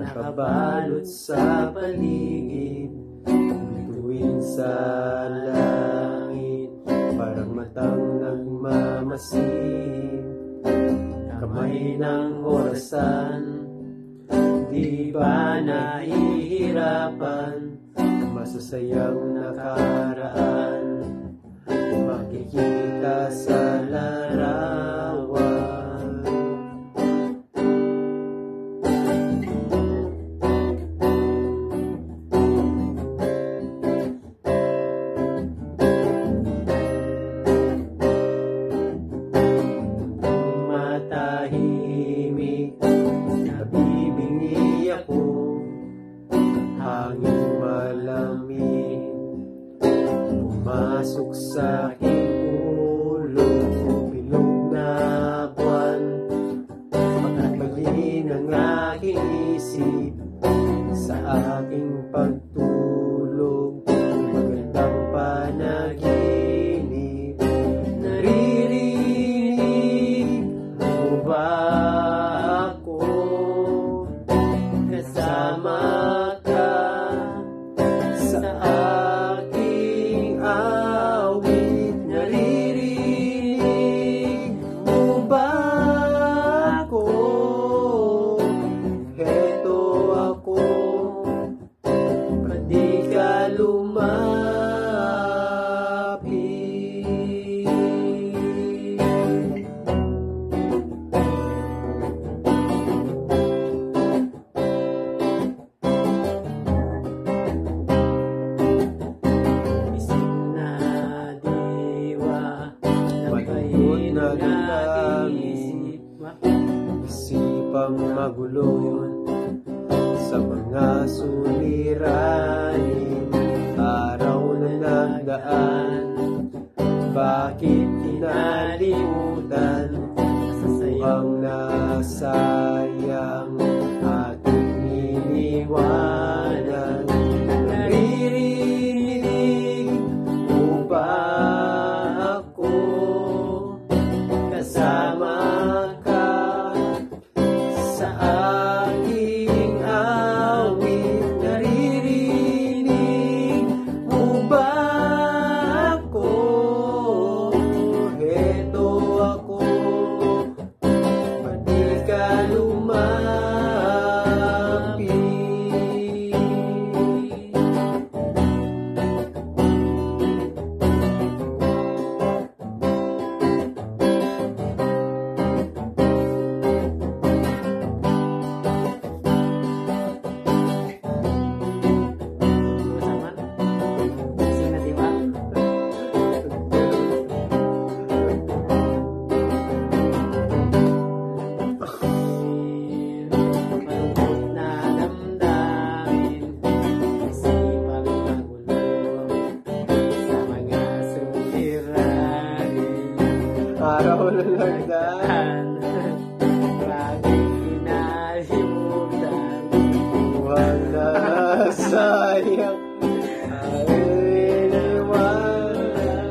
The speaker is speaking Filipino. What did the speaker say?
Nakabalot sa paligid, bituin sa langit, parang matang nagmamasid. Kamay ng orasan, di ba nahihirapan? Masasayang nakaraan, makikita sa larawan. Matahimik, nabibingi ako, hangin malamig pumasok sa aking ulo. Bilog na buwan, pagkabalin ang aking isip sa aking pagtulog. Magandang panaginip, naririnig mo ba ako? Kasama ka sa aking awit. Naririnig mo ba ako? Heto ako, pati ka lumapit. Isipang magulo sa mga suliranin, araw na nagdaan, bakit kinalimutan? Mukhang nasayang ating iniwanan. Naririnig mo ba ako? Kasama ka sa aking awit. Naririnig mo ba ako? Heto ako, pati ka lumapit. Araw na nagdaan, laging kinalimutan. Wala sayang, ay iniwala.